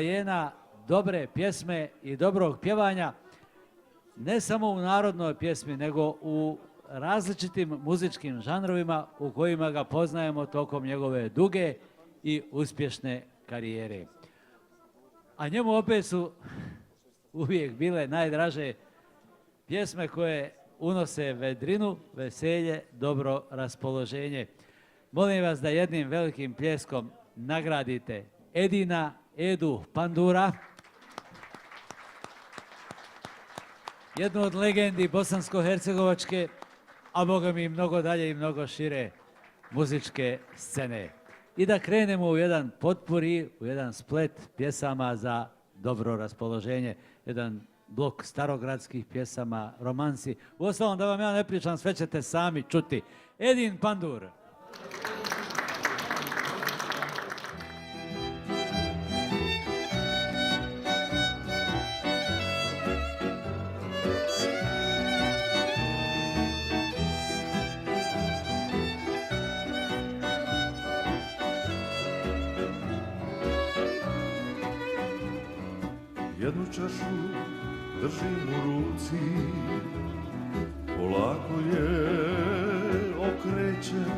Jena dobre pjesme i dobrog pjevanja, ne samo u narodnoj pjesmi, nego u različitim muzičkim žanrovima u kojima ga poznajemo tokom njegove duge i uspješne karijere. A njemu opet su uvijek bile najdraže pjesme koje unose vedrinu, veselje, dobro raspoloženje. Molim vas da jednim velikim pljeskom nagradite Edina Edu Pandura, jednu od legendi bosansko-hercegovačke, a boga mi mnogo dalje i mnogo šire muzičke scene. I da krenemo u jedan potpuri, u jedan splet pjesama za dobro raspoloženje, jedan blok starogradskih pjesama, romansi. Uostalom, da vam ja ne pričam, sve ćete sami čuti. Edin Pandur. Jednu čašu držim u ruci, polako je okrećem.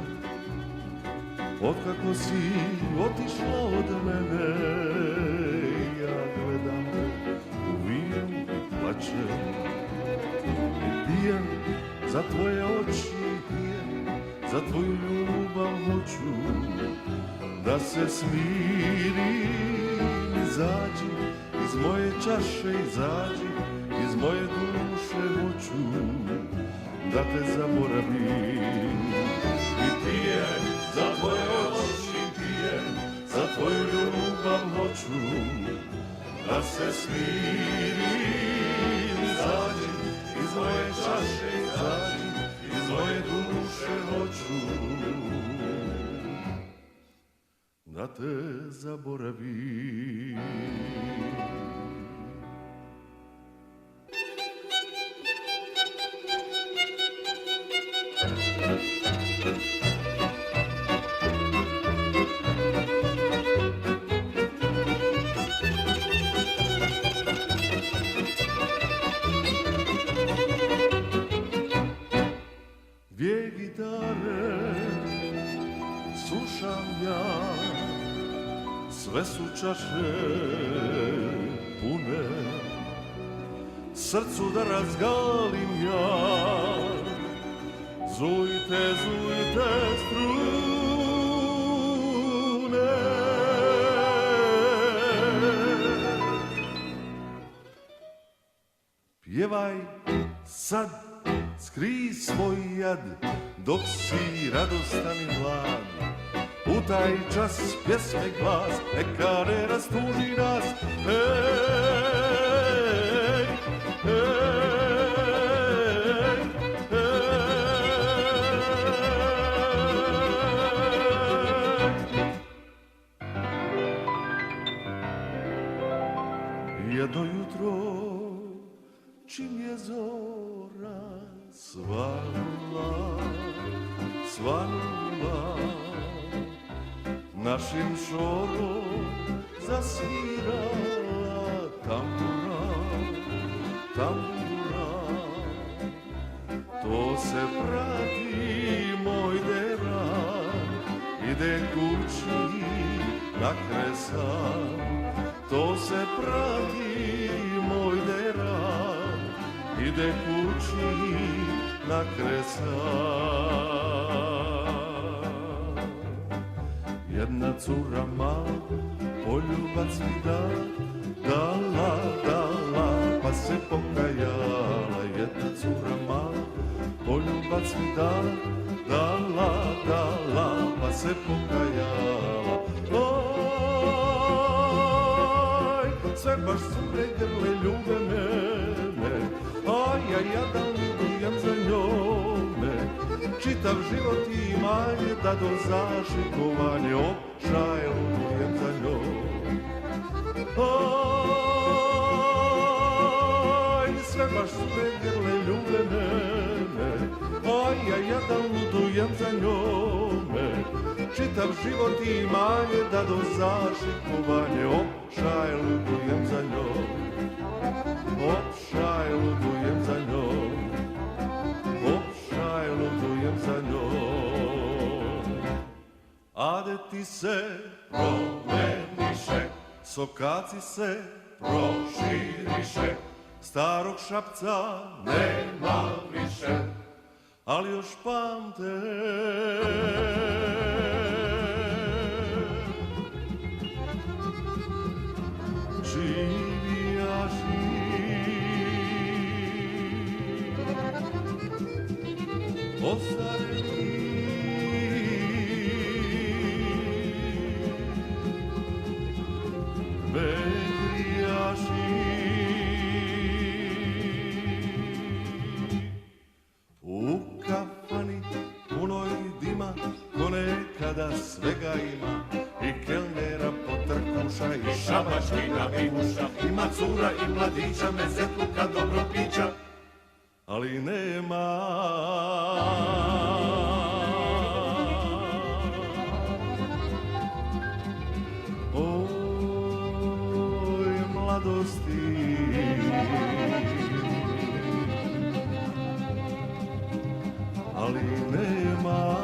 Otkako si otišla od mene, ja gledam te u vinu i plačem. I pijem za tvoje oči, pijem za tvoju ljubav hoću da se smirim. Izađi iz moje čaše, izađi iz moje duše, hoću da te zaboravim. I pijem za tvoje oči, pijem za tvoju ljubav hoću da se smirim. Izađi iz moje čaše, izađi iz moje duše, hoću da te zaboravim. Dvije gitare slušam ja, sve su čaše pune, srcu da razgalim ja. Zujte, zujte strune, pjevaj sad, skrij svoj jad, dok si radostan i mlad. U taj čas pjesme glas, neka ne rastuži nas. Ej, ej, jedno jutro, čim je zora svanula, svanula, našim šorom zasvirala tambura, tambura. To se prati, moj deran, ide kući na kresan. To se prati, moj deran, ide kući na kresan. Jedna cura mala, poljubac mi dala, dala, pa se pokajala. Jedna cura mala, poljubac mi dala, dala, pa se pokajala. Oj, sve baš cure grle ljube mene, aj, ja jadan ludujem za njome. Čitav život imanje da do zašikovanje, očaj ludujem za njom. Aj, sve baš sve grle ljube mene, aj, ja jadan ludujem za njome. čitav život imanje da do zašikovanje opšaj ludujem za njom, opšaj ludujem za njom, opšaj ludujem za njom. Ade ti se promeniše, sokaci se proširiše, starog Šapca nema više, ali još pamte živijaši. Ostareli begrijaši. U kafani punoj dima, ko nekada svega ima, i kelnera potrkuša, i šabački nabiguša, ima cura i mladića, mezetluka dobro pića, ali nema oj mladosti. Ali nema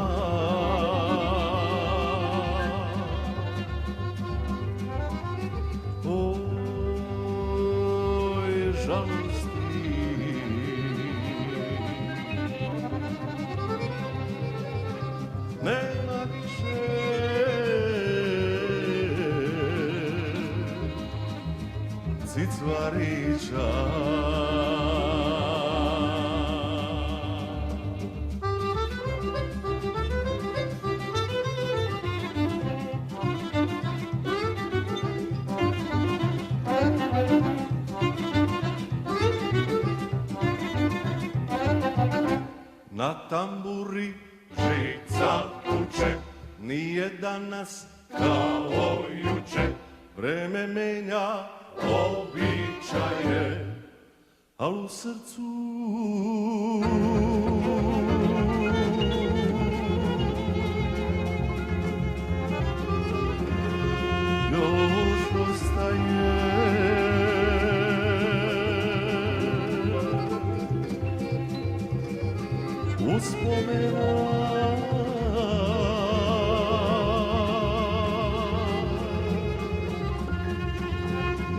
oj žalosti. Nema više cicvarića. Na tamburi žica kuće, nije danas kao juče, vreme menja običaje, al u srcu još ostaje uspomena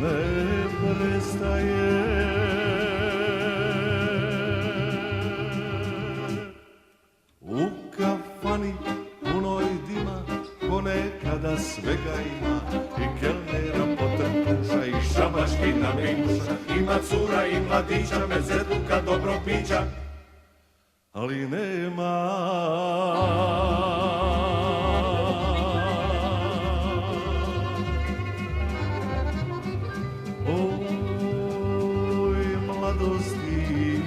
ne prestaje. U kafani punoj dima, ko nekada svega ima, i kelnera potrkuša, i šabački nabiguša, ima cura i mladića, mezetluka dobro pića, ali nema oj mladosti.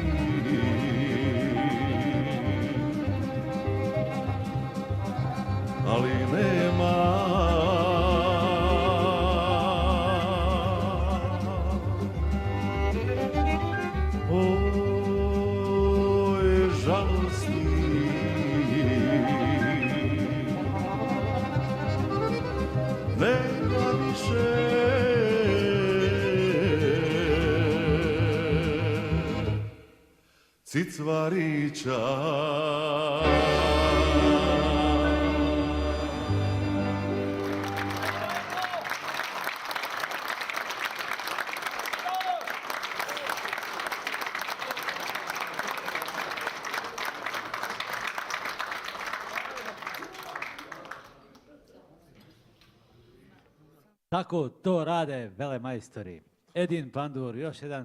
Ali nema oj žalosti. Nema više cicvarića. Tako to rade velemajstori. Edin Pandur, još jedan